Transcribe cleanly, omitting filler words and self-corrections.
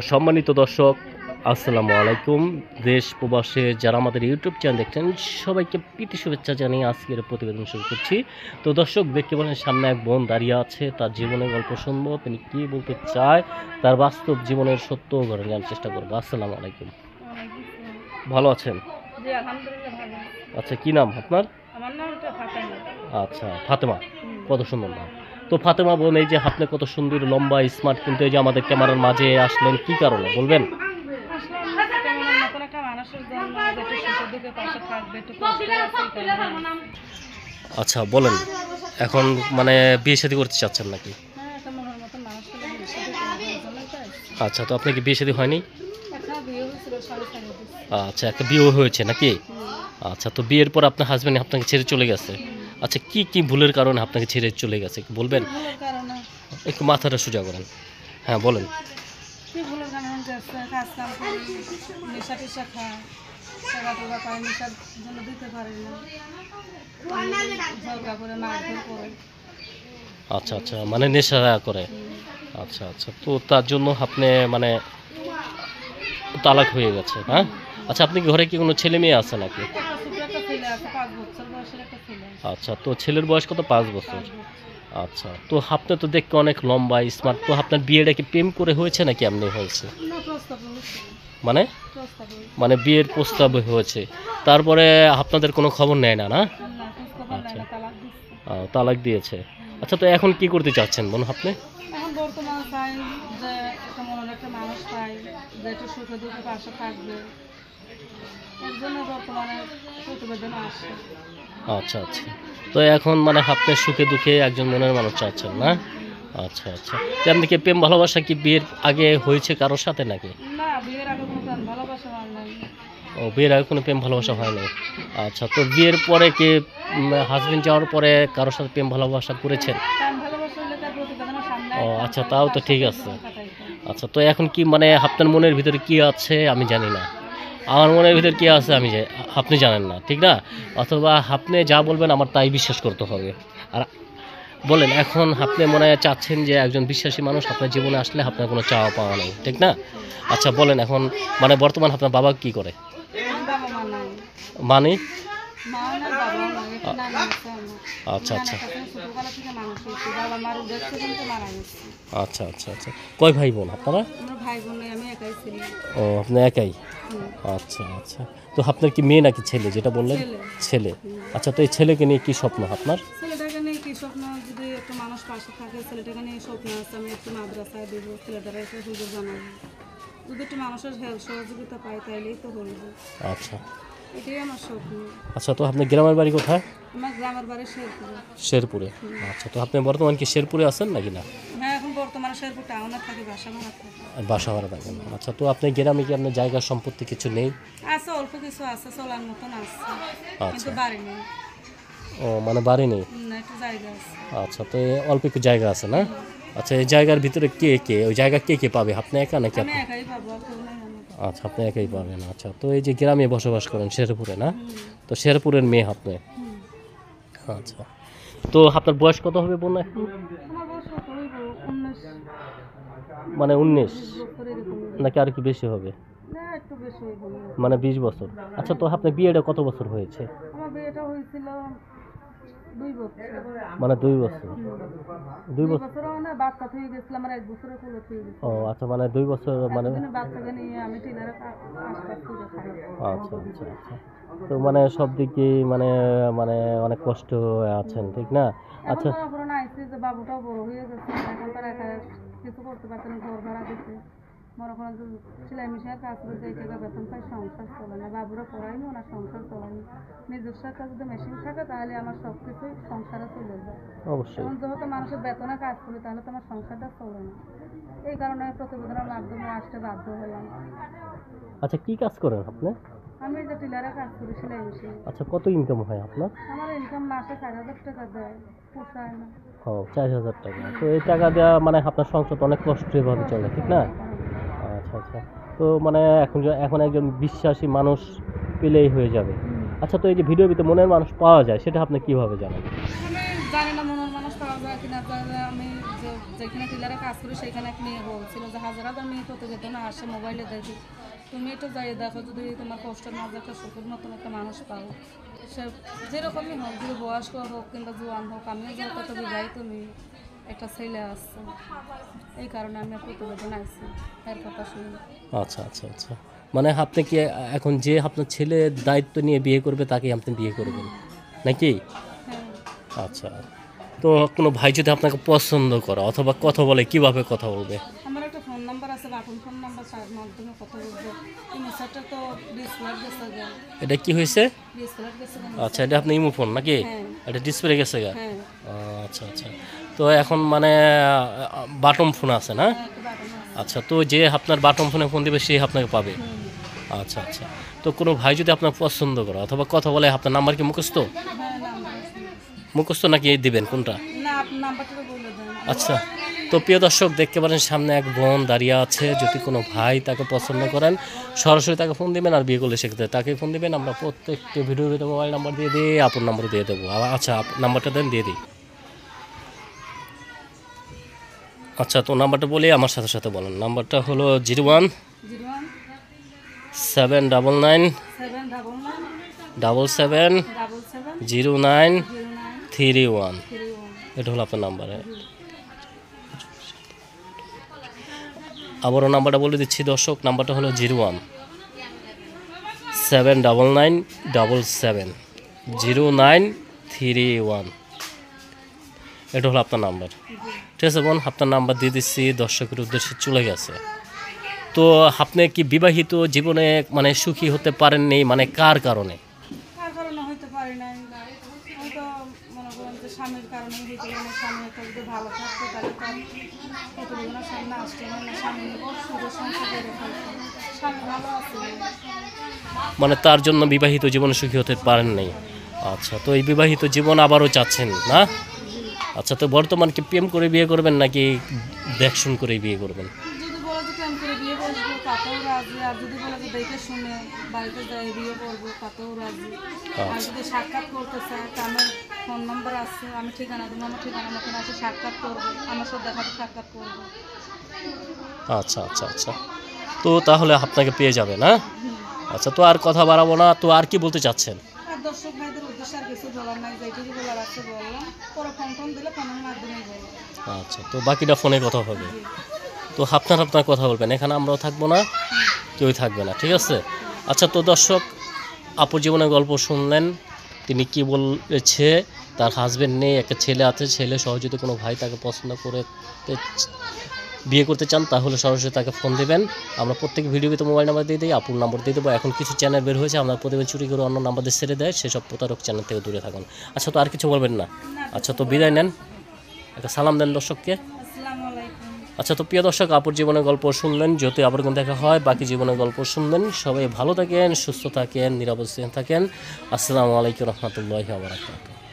সম্মানিত দর্শক, আসসালামু আলাইকুম। দেশ প্রবাসে যারা আমাদের ইউটিউব চ্যানেল দেখছেন সবাইকে প্রীতি শুভেচ্ছা জানিয়ে আজকের প্রতিবেদন শুরু করছি। তো দর্শক, দেখতে পারেন সামনে এক বোন দাঁড়িয়ে আছে, তার জীবনের গল্প শুনবো, তিনি কি বলতে চায়, তার বাস্তব জীবনের সত্য ঘটনা জানার চেষ্টা করবো। আসসালামু আলাইকুম, ভালো আছেন? জি, আলহামদুলিল্লাহ ভালো। আচ্ছা, কি নাম আপনার? আমার নামটা ফাতেমা। আচ্ছা, ফাতেমা, কত সুন্দর নাম। তো ফাতেমা বোন, এই যে আপনি কত সুন্দর লম্বা স্মার্ট, কিন্তু এই যে আমাদের ক্যামেরার মাঝে আসলেন কি কারণে বলবেন? আসলে আমরা কেমন নতুন একটা মানুষের জন্য একটু সুখে দুঃখে পাশে থাকবে, একটু কষ্টে আছে এই কারণে। আচ্ছা বলেন, এখন মানে বিয়ে শাদী করতে চাচ্ছেন নাকি? হ্যাঁ, একটা মনের মতন মানুষ পেলে বিয়ে শাদী করবো, এই জন্যই তো আসছি। আচ্ছা, তো আপনার কি বিয়ে শাদী হয়নি? একটা বিয়ে হয়েছিল, সাড়ে চার বছর। আচ্ছা, একটা বিয়ে হয়েছে নাকি? আচ্ছা, তো বিয়ের পর আপনার হাজবেন্ড আপনাকে ছেড়ে চলে গেছে। আচ্ছা, কি কি ভুলের কারণে আপনাকে ছেড়ে চলে গেছে একটু বলবেন? কি ভুলের কারণে? একটু মাথাটা সোজা করেন। হ্যাঁ বলেন। কি ভুলের কারণে যাচ্ছে, কাজ কাম করি, নেশা টেশা খায়, টাকা টোকা পায়, নেশার জন্য দিতে পারে না, ঝগড়া করে মারধর করে। আচ্ছা আচ্ছা, মানে নেশা করে। আচ্ছা আচ্ছা, তো তার জন্য আপনি মানে তালাক হয়ে গেছে, হ্যাঁ? আচ্ছা, আপনি কি ঘরে কি কোনো ছেলে মেয়ে আছে নাকি? ছোট একটা ছেলে আছে, 5 বছর বয়সের একটা ছেলে আছে। আচ্ছা, তো ছেলের বয়স কত? 5 বছর। 5 বছর। আচ্ছা, তো আপনি তো দেখতে অনেক লম্বা স্মার্ট, তো আপনার বিয়েটা কি প্রেম করে হয়েছে নাকি এমনি হয়েছে? না, প্রস্তাব হয়েছে। মানে প্রস্তাব হয়েছে। মানে বিয়ের প্রস্তাব হয়েছে, তারপরে আপনাদের কোনো খবর নেয় না, না? না, খোঁজখবর নেয় আচ্ছা, না, তালাক দিচ্ছে। তালাক দিয়েছে। আচ্ছা, তো এখন কি করতে চাচ্ছেন বোন আপনি? এখন বর্তমানে চাই যে একটা মনের একটা মানুষ পাই, যে একটু সুখে দুঃখে পাশে থাকবে, এর জন্য বর্তমানে প্রতিবেদন আসে। আচ্ছা আচ্ছা, তো এখন মানে আপনি সুখে দুঃখে একজন মনের মানুষ চাচ্ছেন, না? আচ্ছা আচ্ছা, তো আপনি কি প্রেম ভালোবাসা কি বিয়ের আগে হয়েছে কারোর সাথে নাকি? না, বিয়ের আগে কোনো প্রেম ভালোবাসা হয় নাই। ও, বিয়ের আগে কোনো প্রেম ভালোবাসা হয়নি। আচ্ছা, তো বিয়ের পরে কি হাজবেন্ড যাওয়ার পরে কারোর সাথে প্রেম ভালোবাসা করেছেন? প্রেম ভালোবাসা হলে তার প্রতিবেদনের সামনে ও আসতাম, আচ্ছা, তার তাও তো সাথে ঠিক আছে। জীবন কাটাইতাম। আচ্ছা, তো এখন কি মানে আপনার মনের ভিতরে কি আছে আমি জানি না, আমার মনের ভিতরে কি আছে আপনি জানেন না, ঠিক না? অথবা আপনি যা বলবেন আমার তাই বিশ্বাস করতে হবে। আর বলেন, এখন আপনি মনে হয় চাচ্ছেন যে একজন বিশ্বাসী মানুষ আপনার জীবনে আসলে আপনার কোনো চাওয়া পাওয়া নেই, ঠিক না? আচ্ছা বলেন, এখন মানে বর্তমান আপনার বাবা কি করে? বাবা মা নাই, মানে মাও নাই, বাবাও নাই, একটা নানি আছে আমার। আচ্ছা আচ্ছা নানার কাছে ছোটবেলা থেকে মানুষ হয়েছি, বাবা মার দেখতে কিন্তু মারা গেছে। আচ্ছা আচ্ছা আচ্ছা, কয় ভাই বোন আপনারা? আমরা ভাই বোন নেই, আমি একাই ছিলাম। ও, আপনি একাই? হুম। আচ্ছা আচ্ছা, তো আপনার কি মেয়ে নাকি ছেলে যেটা বললেন? ছেলে। ছেলে। আচ্ছা, তো এই ছেলেকে নিয়ে কি স্বপ্ন আপনার? ছেলেটাকে নিয়ে কি স্বপ্ন, যদি একটা মানুষ পাশে থাকে, ছেলেটাকে নিয়ে স্বপ্ন আছে আমি একটু মাদ্রাসায় দেবো, ছেলেটারা একটু সুযোগ জানাবো, যদি একটু মানুষের হেল্প সহযোগিতা পাই তাইলেই তো হইব, আচ্ছা এটাই আমার স্বপ্ন। আচ্ছা, তো আপনার গ্রামের বাড়ি কোথায়? আমার গ্রামের বাড়ি শেরপুরে। শেরপুরে। আচ্ছা, তো আপনি বর্তমান কি শেরপুরে আছেন নাকি না? হ্যাঁ, এখন বর্তমানে শেরপুর টাউনে থাকি, বাসা ভাড়া থাকি। বাসা ভাড়া থাকেন। আচ্ছা, তো আপনি গ্রামে কি আপনার জায়গা সম্পত্তি কিছু নেই? আছে, অল্প কিছু আছে, চলার মতন আছে, আচ্ছা। কিন্তু বাড়ি নেই। ও, মানে বাড়ি নেই। না, একটু জায়গা আছে। আচ্ছা, তো এই অল্প একটু জায়গা আছে, না? আচ্ছা, এই জায়গার ভিতরে কে কে, ওই জায়গা কে কে পাবে, আপনি একা নাকি আমি আপনি? একাই পাবো, আর কেউ নেই আমার। আচ্ছা, আপনি একাই পাবেন। আচ্ছা, তো এই যে গ্রামে বসবাস করেন শেরপুরে, না? হুম। তো শেরপুরের মেয়ে আপনি? হুম। আচ্ছা, তো আপনার বয়স কত হবে বোন এখন? আমার বয়স কত হইব, 19 মানে 19 বছর এরকম হইব। নাকি আর কি বেশি হবে? না, একটু বেশি হইব না। মানে 20 বছর। আচ্ছা, তো আপনার বিয়েটা কত বছর হয়েছে? আমার বিয়েটা হয়েছিল 2 বছর। মানে 2 বছর। 2 2 বছর। বছর না, বাচ্চা থেকে গেছিল আমার, 1 বছরের কোলে থেকে গেছিল। ও আচ্ছা, মানে 2 বছর মানে। এতদিনে বাচ্চাকে নিয়ে আমি টিলারে কাজ করে খাই। আচ্ছা আচ্ছা আচ্ছা, তো মানে সব দিকে মানে মানে অনেক কষ্ট আছেন, ঠিক না? এখন আচ্ছা তো পুরো আইসি যে বাবুটাও বড় হয়ে গেছে, এখন তার একা কিছু করতে পারছে না, ঘর ভাড়া দিতে, মনে করেন যে সেলাই মেশিনের কাজ করে যে টাকা বেতন পাই, সংসার চলে না, বাবুরা পড়ায়নি, ওনার সংসার চলেনি। নিজস্ব একটা যদি মেশিন থাকে তাহলে আমার সব কিছুই সংসারে চলে যায়। অবশ্যই। এখন যেহেতু মানুষের বেতনে কাজ করি তাহলে তো আমার সংসারটা চলে না, এই কারণে প্রতিবেদনের মাধ্যমে আসতে বাধ্য হলাম। আচ্ছা, কি কাজ করেন আপনি? আমি যে টিলারে কাজ করি, সেলাই মেশিন। আচ্ছা, কত ইনকাম হয় আপনার? আমার ইনকাম মাসে 4,000 টাকা দেয়, পোষায় না। ও, 4000 টাকা। তো এই টাকা দেওয়া মানে আপনার সংসার তো অনেক কষ্টভাবে চলে, ঠিক না? আচ্ছা আচ্ছা, তো মানে এখন একজন বিশ্বাসী মানুষ পেলেই হয়ে যাবে। আচ্ছা, তো এই যে ভিডিওর ভিতরে মনের মানুষ পাওয়া যায়, সেটা আপনি কিভাবে জানেন? আমি জানি না মনের মানুষ পাওয়া যায় কিনা, আমি যে যেখানে টিলারে কাজ করি সেখানে এক মেয়ে বলছিল যে হাজার হাজার মেয়ে প্রতিবেদন আসে মোবাইলে দেখি, তুমি এটা যাই দেখো যদি তোমার কষ্টের মাঝে একটা সুখের মতন একটা মানুষ পাও, সে যেরকমই হোক, যদি বয়স্ক হোক কিংবা জোয়ান হোক, আমিও যে কত বিবাহিত মেয়ে, একটা ছেলে আসছে, এই কারণে আমি প্রতিবেদন আসছি এর কথা শুনি। আচ্ছা আচ্ছা আচ্ছা, মানে আপনি কি এখন যে আপনার ছেলে দায়িত্ব নিয়ে বিয়ে করবে তাকে আপনি বিয়ে করবেন নাকি? হ্যাঁ, আচ্ছা, তো কোনো ভাই যদি আপনাকে পছন্দ করে অথবা কথা বলে, কিভাবে কথা বলবে? আমার একটা ফোন নাম্বার আছে, বাটন ফোন নাম্বার, তার মাধ্যমে কথা বলবো। ইমো সেটটা তো ডিসপ্লে গেছে গা, এটা কি হয়েছে? ডিসপ্লে গেছে গা। আচ্ছা, এটা আপনি ইমো ফোন নাকি? হ্যাঁ এটা ডিসপ্লে গেছে গা? হ্যাঁ আচ্ছা আচ্ছা, তো এখন মানে বাটন ফোন আছে না? হ্যাঁ, একটা বাটন আছে। আচ্ছা, তো যে আপনার বাটন ফোনে ফোন দিবে সে আপনাকে পাবে? আচ্ছা আচ্ছা, তো কোনো ভাই যদি আপনার পছন্দ করে অথবা কথা বলে, আপনার নাম্বার কি মুখস্থ? হ্যাঁ, নাম্বার আছে। মুখস্থ নাকি দিবেন কোনটা? না, আপনি নাম্বারটা বলে দেন। আচ্ছা, তো প্রিয় দর্শক দেখতে পারেন সামনে এক বোন দাঁড়িয়ে আছে, যদি কোনো ভাই তাকে পছন্দ করেন সরাসরি তাকে ফোন দিবেন, আর বিয়ে করলে সেক্ষেত্রে তাকে ফোন দিবেন। আমরা প্রত্যেকটি ভিডিওর ভিতরে মোবাইল নাম্বার দিয়ে দিই, আপন নাম্বার দিয়ে দেবো। আচ্ছা, নাম্বারটা দেন, দিয়ে দিই। আচ্ছা, তো নাম্বারটা বলি, আমার সাথে সাথে বলেন। নাম্বারটা হলো 01 01 799 799 77 77 09 09 31। 31। এটা হলো আপনার নাম্বার। আবারও নাম্বারটা বলে দিচ্ছি দর্শক, নাম্বারটা হলো 01 799 77 09 31। এটা হলো আপনার নাম্বার। ঠিক আছে বোন, আপনার নাম্বার দিয়ে দিচ্ছি, দর্শকের উদ্দেশ্যে চলে গেছে। তো আপনি কি বিবাহিত জীবনে মানে সুখী হতে পারেননি, মানে কার কারণে? কার কারণে হইতে পারি নাই, হয়তো মনে করেন যে স্বামীর কারণে হইতে পারে। স্বামী একটা যদি ভালো থাকতো তাহলে তার প্রতিবেদনের সামনে আসতে হয় না, স্বামী সুখের সংসার করে ফেলতো। স্বামী ভালো আছে। মানে তার জন্য বিবাহিত জীবনে সুখী হতে পারেন নাই। আচ্ছা, তো এই বিবাহিত জীবন আবারও চাচ্ছেন না? আচ্ছা, তো বর্তমান কি প্রেম করে বিয়ে করবেন নাকি দেখশুন করে বিয়ে করবেন? যদি বলে যে প্রেম করে বিয়ে করবো তাতেও রাজি, আর যদি বলে যে দেখে শুনে বাড়িতে যাই বিয়ে করবো তাতেও রাজি। আর যদি সাক্ষাৎ করতে চায় তা আমার ফোন নম্বর আছে, আমি ঠিকানা দেবো, আমার ঠিকানা মতন আছে, সাক্ষাৎ করবো, আমার সাথে দেখাতে সাক্ষাৎ করবো। আচ্ছা আচ্ছা আচ্ছা, তো তাহলে আপনাকে পেয়ে যাবে না? আচ্ছা, তো আর কথা বাড়াবো না, তো আর কি বলতে চাচ্ছেন? আর দর্শক ভাইদের উদ্দেশ্যে আর কিছু বলার নাই, যেটুকু বলার আছে বললাম, পরে ফোন টোন দিলে ফোনের মাধ্যমে বলবো। আচ্ছা, তো বাকিটা ফোনে কথা হবে। তো আপনার কথা বলবেন, এখানে আমরাও থাকবো না, কেউই থাকবে না, ঠিক আছে? আচ্ছা, তো দর্শক আপুর জীবনের গল্প শুনলেন, তিনি কি বলেছে, তার হাজবেন্ড নেই, একটা ছেলে আছে, ছেলে সহ যদি কোনো ভাই তাকে পছন্দ করে বিয়ে করতে চান তাহলে সরাসরি তাকে ফোন দেবেন। আমরা প্রত্যেক ভিডিওতে মোবাইল নাম্বার দিয়ে দিই, আপুর নাম্বার দিয়ে দেবো। এখন কিছু চ্যানেল বের হয়েছে, আমরা প্রতিদিন চুরি করে অন্য নাম্বার দিয়ে ছেড়ে দেয়, সেসব প্রতারক চ্যানেল থেকে দূরে থাকুন। আচ্ছা, তো আর কিছু বলবেন না? আচ্ছা, তো বিদায় নেন, একটা সালাম দেন দর্শককে। আসসালামু আলাইকুম। আচ্ছা, তো প্রিয় দর্শক আপুর জীবনের গল্প শুনলেন, যদি আবার কোন দেখা হয় বাকি জীবনের গল্প শুনলেন। সবাই ভালো থাকেন, সুস্থ থাকেন, নিরাপদ থাকেন। আসসালামু আলাইকুম রহমতুল্লাহি ওয়া বারাকাতুহু।